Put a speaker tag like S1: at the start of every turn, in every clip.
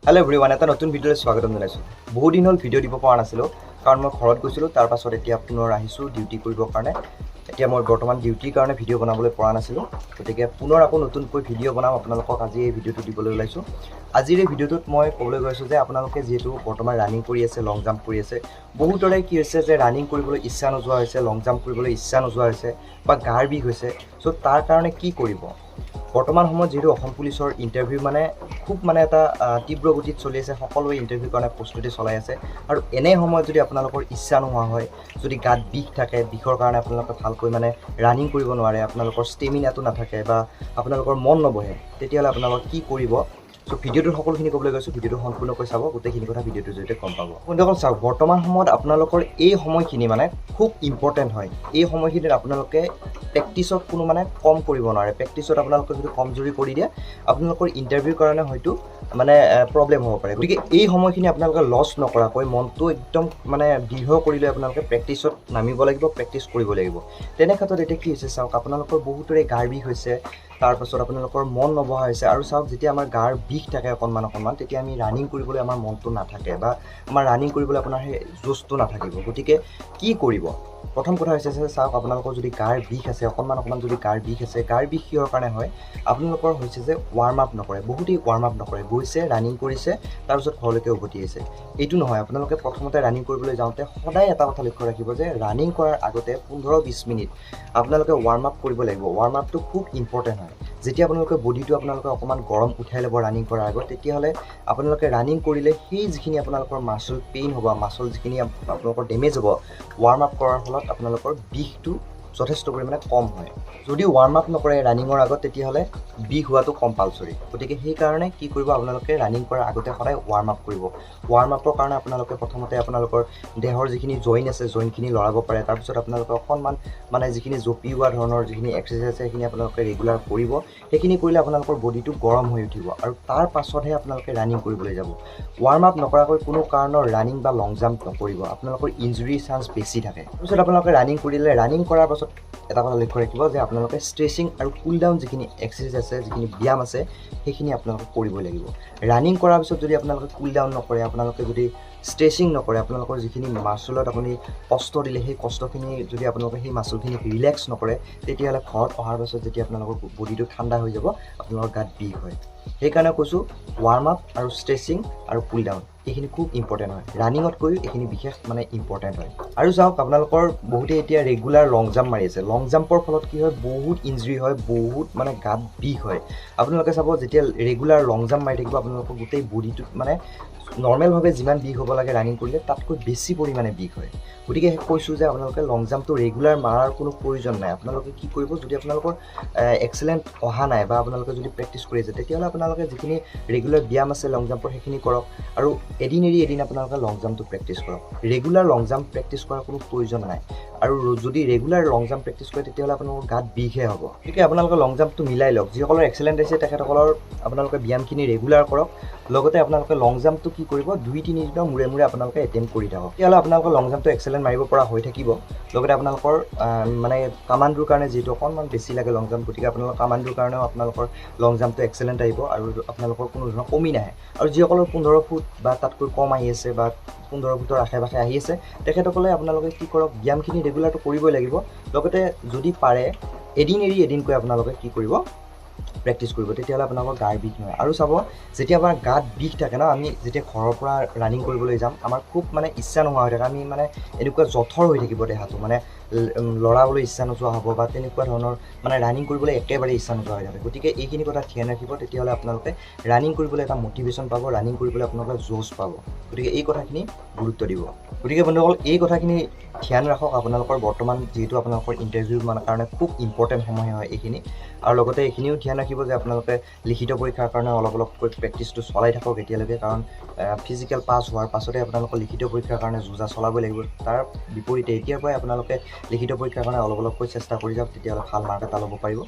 S1: Hello' everyone, এটা নতুন ভিডিঅ'লৈ স্বাগতম জনাইছোঁ। বহু দিন হ'ল ভিডিঅ' দিব পৰা নাছিলোঁ কাৰণ মই ঘৰত গৈছিলোঁ। তাৰ পাছত এতিয়া পুনৰ আহিছোঁ ডিউটি কৰিবৰ কাৰণে। এতিয়া মই বৰ্তমান ডিউটিৰ কাৰণে ভিডিঅ' বনাবলৈ পৰা নাছিলোঁ, গতিকে পুনৰ আকৌ নতুনকৈ ভিডিঅ' বনাম আপোনালোকক আজি এই ভিডিঅ'টো দিবলৈ ওলাইছোঁ। আজিৰ এই ভিডিঅ'টোত মই ক'বলৈ গৈছোঁ যে আপোনালোকে যিহেতু বৰ্তমান ৰানিং কৰি আছে, লং জাম্প কৰি আছে, বহুতৰে কি হৈছে যে ৰানিং কৰিবলৈ ইচ্ছা নোযোৱা হৈছে, লং জাম্প কৰিবলৈ ইচ্ছা নোযোৱা হৈছে বা গাৰ বিষ হৈছে। চ' তাৰ কাৰণে কি কৰিব? বৰ্তমান সময়ত যিহেতু অসম পুলিচৰ ইণ্টাৰভিউ খুব এটা তীব্ৰ গতিত চলি আছে, সকলোৱে ইণ্টাৰভিউৰ কাৰণে প্ৰস্তুতি চলাই আছে। আৰু এনে সময়ত যদি আপোনালোকৰ ইচ্ছা নোহোৱা হয়, যদি গাত বিষ থাকে, বিষৰ কাৰণে আপোনালোকে ভালকৈ ৰানিং কৰিব নোৱাৰে, আপোনালোকৰ ষ্টেমিনাটো নাথাকে বা আপোনালোকৰ মন নবহে, তেতিয়াহ'লে আপোনালোকে কি কৰিব? চ' ভিডিঅ'টোৰ সকলোখিনি ক'বলৈ গৈছোঁ, ভিডিঅ'টো সম্পূৰ্ণকৈ চাব, গোটেইখিনি কথা ভিডিঅ'টোৰ জৰিয়তে গম পাব। বন্ধুসকল চাওক, বৰ্তমান সময়ত আপোনালোকৰ এই সময়খিনি খুব ইম্পৰ্টেণ্ট হয়। এই সময়খিনিত আপোনালোকে প্ৰেক্টিছত কোনো কম কৰিব নোৱাৰে। প্ৰেক্টিছত আপোনালোকে যদি কমজুৰি কৰি দিয়ে, আপোনালোকৰ ইণ্টাৰভিউৰ কাৰণে হয়তো প্ৰব্লেম হ'ব পাৰে। গতিকে এই সময়খিনি আপোনালোকে লছ নকৰাকৈ মনটো একদম দৃঢ় কৰি লৈ আপোনালোকে প্ৰেক্টিছত নামিব লাগিব, প্ৰেক্টিছ কৰিব লাগিব। তেনে ক্ষেত্ৰত এতিয়া কি হৈছে চাওক, আপোনালোকৰ বহুতৰে গাৰ বিষ হৈছে, তাৰপাছত আপোনালোকৰ মন নবহা হৈছে। আৰু চাওক, যেতিয়া আমাৰ গাৰ বিষ থাকে অকণমান তেতিয়া আমি ৰানিং কৰিবলৈ আমাৰ মনটো নাথাকে বা আমাৰ ৰানিং কৰিবলৈ আপোনাৰ সেই জোচটো নাথাকিব। গতিকে কি কৰিব? প্ৰথম কথা হৈছে যে চাওক, আপোনালোকৰ যদি গাৰ বিষ আছে, অকণমান যদি গাৰ বিষ আছে, গাৰ বিষ কিহৰ কাৰণে হয়? আপোনালোকৰ হৈছে যে ৱাৰ্ম আপ নকৰে, বহুতেই ৱাৰ্ম আপ নকৰে, গৈছে ৰানিং কৰিছে, তাৰপিছত ঘৰলৈকে উভতি আহিছে। এইটো নহয়। আপোনালোকে প্ৰথমতে ৰানিং কৰিবলৈ যাওঁতে সদায় এটা কথা লক্ষ্য ৰাখিব যে ৰানিং কৰাৰ আগতে 15-20 মিনিট আপোনালোকে ৱাৰ্ম আপ কৰিব লাগিব। ৱাৰ্ম আপটো খুব ইম্পৰ্টেণ্ট হয়। যেতিয়া আপোনালোকে বডিটো অকণমান গৰম উঠাই ল'ব ৰানিং কৰাৰ আগত, তেতিয়াহ'লে আপোনালোকে ৰানিং কৰিলে সেই যিখিনি আপোনালোকৰ মাছল পেইন হ'ব, মাছল যিখিনি আপোনালোকৰ ডেমেজ হ'ব, ৱাৰ্ম আপ কৰাৰ ফলত আপোনালোকৰ বিষটো যথেষ্ট পৰিমাণে কম হয়। যদি ৱাৰ্ম আপ নকৰে ৰানিঙৰ আগত, তেতিয়াহ'লে বিষ হোৱাটো কম্পালচৰি। গতিকে সেইকাৰণে কি কৰিব? আপোনালোকে ৰানিং কৰাৰ আগতে সদায় ৱাৰ্ম আপ কৰিব। ৱাৰ্ম আপৰ কাৰণে আপোনালোকে প্ৰথমতে আপোনালোকৰ দেহৰ যিখিনি জইন আছে, জইনখিনি লৰাব পাৰে। তাৰপিছত আপোনালোকে অকণমান যিখিনি জঁপিওৱা ধৰণৰ যিখিনি এক্সাৰচাইজ আছে, সেইখিনি আপোনালোকে ৰেগুলাৰ কৰিব। সেইখিনি কৰিলে আপোনালোকৰ বডিটো গৰম হৈ উঠিব আৰু তাৰ পাছতহে আপোনালোকে ৰানিং কৰিবলৈ যাব। ৱাৰ্ম আপ নকৰাকৈ কোনো কাৰণৰ ৰানিং বা লং জাম্প নকৰিব, আপোনালোকৰ ইঞ্জুৰিৰ চান্স বেছি থাকে। তাৰপিছত আপোনালোকে ৰানিং কৰিলে, ৰানিং কৰাৰ পাছত এটা কথা লক্ষ্য ৰাখিব যে আপোনালোকে ষ্ট্ৰেচিং আৰু কুল ডাউন যিখিনি এক্সাৰচাইজ আছে, যিখিনি ব্যায়াম আছে, সেইখিনি আপোনালোকে কৰিবই লাগিব। ৰানিং কৰাৰ পিছত যদি আপোনালোকে কুল ডাউন নকৰে, আপোনালোকে যদি ষ্ট্ৰেচিং নকৰে, আপোনালোকৰ যিখিনি মাছলত আপুনি কষ্ট দিলে, সেই কষ্টখিনি যদি আপোনালোকে সেই মাছলখিনি ৰিলেক্স নকৰে, তেতিয়াহ'লে ঘৰত অহাৰ পাছত যেতিয়া আপোনালোকৰ বডিটো ঠাণ্ডা হৈ যাব, আপোনালোকৰ গাত বিষ হয়। সেইকাৰণে কৈছোঁ, ৱাৰ্ম আপ আৰু ষ্ট্ৰেচিং আৰু কুল ডাউন এইখিনি খুব ইম্পৰ্টেণ্ট হয়। ৰানিঙতকৈও এইখিনি বিশেষ ইম্পৰ্টেণ্ট হয়। আৰু চাওক, আপোনালোকৰ বহুতে এতিয়া ৰেগুলাৰ লং জাম্প মাৰি আছে। লং জাম্পৰ ফলত কি হয়? বহুত ইঞ্জুৰি হয়, বহুত গাত বিষ হয়। আপোনালোকে চাব, যেতিয়া ৰেগুলাৰ লং জাম্প মাৰি থাকিব, আপোনালোকৰ গোটেই বডিটোত নৰ্মেলভাৱে যিমান বিষ হ'ব লাগে ৰানিং কৰিলে, তাতকৈ বেছি পৰিমাণে বিষ হয়। গতিকে কৈছোঁ যে আপোনালোকে লং জাম্পটো ৰেগুলাৰ মাৰাৰ কোনো প্ৰয়োজন নাই। আপোনালোকে কি কৰিব? যদি আপোনালোকৰ এক্সেলেণ্ট অহা নাই বা আপোনালোকে যদি প্ৰেক্টিছ কৰি আছে, তেতিয়াহ'লে আপোনালোকে যিখিনি ৰেগুলাৰ ব্যায়াম আছে লং জাম্পৰ, সেইখিনি কৰক আৰু এদিন এৰি এদিন আপোনালোকে লং জাম্পটো প্ৰেক্টিছ কৰক। ৰেগুলাৰ লং জাম্প প্ৰেক্টিছ কৰাৰ কোনো প্ৰয়োজন নাই। আৰু যদি ৰেগুলাৰ লং জাম্প প্ৰেক্টিছ কৰে, তেতিয়াহ'লে আপোনালোকৰ গাত বিষহে হ'ব। গতিকে আপোনালোকে লং জাম্পটো মিলাই লওক। যিসকলৰ এক্সেলেণ্ট আছে, তেখেতসকলৰ আপোনালোকে ব্যায়ামখিনি ৰেগুলাৰ কৰক। লগতে আপোনালোকে লং জাম্পটো কি কৰিব? 2-3 দিনৰ মূৰে মূৰে আপোনালোকে এটেম্প কৰি থাকক। তেতিয়াহ'লে আপোনালোকৰ লং জাম্পটো এক্সেলেণ্ট মাৰিব পৰা হৈ থাকিব। লগতে আপোনালোকৰ কামাণ্ডোৰ কাৰণে যিহেতু অকণমান বেছি লাগে লং জাম্প, গতিকে আপোনালোকৰ কামাণ্ডোৰ কাৰণেও আপোনালোকৰ লং জাম্পটো এক্সেলেণ্ট আহিব আৰু আপোনালোকৰ কোনো ধৰণৰ কমি নাহে। আৰু যিসকলৰ 15 ফুট বা তাতকৈ কম আহি আছে বা 15 ফুটৰ আশে পাশে আহি আছে, তেখেতসকলে আপোনালোকে কি কৰক? ব্যায়ামখিনি ৰেগুলাৰটো কৰিবই লাগিব। লগতে যদি পাৰে এদিন এৰি এদিনকৈ আপোনালোকে কি কৰিব? প্ৰেক্টিছ কৰিব। তেতিয়াহ'লে আপোনালোকৰ গাৰ বিষ নহয়। আৰু চাব, যেতিয়া আমাৰ গাত বিষ থাকে ন, আমি যেতিয়া ঘৰৰ পৰা ৰানিং কৰিবলৈ যাম, আমাৰ খুব ইচ্ছা নোহোৱা হৈ থাকে। আমি এনেকুৱা জঠৰ হৈ থাকিব দেহাটো, লৰাবলৈ ইচ্ছা নোযোৱা হ'ব বা তেনেকুৱা ধৰণৰ ৰানিং কৰিবলৈ একেবাৰে ইচ্ছা নোযোৱা হৈ থাকে। গতিকে এইখিনি কথা ধ্যান ৰাখিব। তেতিয়াহ'লে আপোনালোকে ৰানিং কৰিবলৈ এটা মটিভেশ্যন পাব, ৰানিং কৰিবলৈ আপোনালোকে জোচ পাব। গতিকে এই কথাখিনি গুৰুত্ব দিব। গতিকে বন্ধুসকল, এই কথাখিনি ধ্যান ৰাখক। আপোনালোকৰ বৰ্তমান যিহেতু আপোনালোকৰ ইণ্টাৰভিউৰ কাৰণে খুব ইম্পৰ্টেণ্ট সময় হয় এইখিনি। আৰু লগতে এইখিনিও ধ্যান ৰাখিব যে আপোনালোকে লিখিত পৰীক্ষাৰ কাৰণে অলপকৈ প্ৰেক্টিছটো চলাই থাকক এতিয়ালৈকে, কাৰণ ফিজিকেল পাছ হোৱাৰ পাছতে আপোনালোকৰ লিখিত পৰীক্ষাৰ কাৰণে যুঁজা চলাবই লাগিব। তাৰ বিপৰীতে এতিয়াৰ পৰাই আপোনালোকে লিখিত পৰীক্ষাৰ কাৰণে অলপকৈ চেষ্টা কৰি যাওক, তেতিয়াহ'লে ভাল মাৰ্ক এটা ল'ব পাৰিব।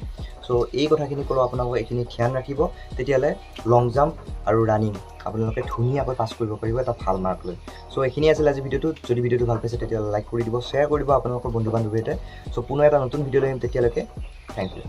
S1: চ' এই কথাখিনি ক'লোঁ, আপোনালোকে এইখিনি ধ্যান ৰাখিব। তেতিয়াহ'লে লং জাম্প আৰু ৰানিং আপোনালোকে ধুনীয়াকৈ পাছ কৰিব পাৰিব এটা ভাল মাৰ্ক লৈ। চ' এইখিনি আছিল আজি ভিডিঅ'টোত। যদি ভিডিঅ'টো ভাল পাইছে, তেতিয়াহ'লে লাইক কৰি দিব, শ্বেয়াৰ কৰি দিব আপোনালোকৰ বন্ধু বান্ধৱীৰ সৈতে। চ' পুনৰ এটা নতুন ভিডিঅ' লৈ আহিম, তেতিয়ালৈকে থেংক ইউ।